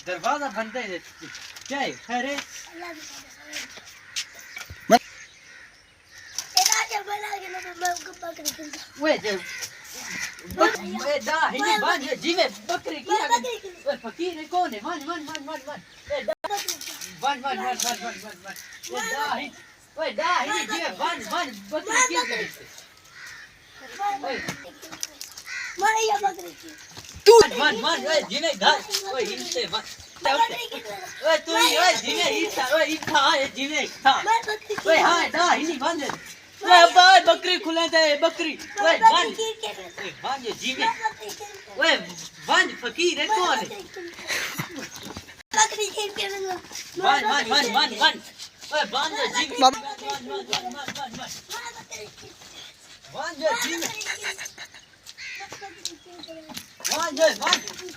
दरवाजा बंद है क्या है अरे ओए दा हिनी बांध जीवे बकरी की ओए फकीर कौन है मान ए दा हिनी जीवे बांध बकरी की मारे या बकरी की तू मान ओए जीवे घास ओए इनसे ओए तू ओए जीवे इथा ओए इथा है जीवे इथा ओए हां दा हिनी बांध ओए बाय बकरी खुले दे बकरी ओए बांध जीवे ओए बांध फकीर है कौन है बकरी की मान ओए बांध जीवे बांध जीवे बांध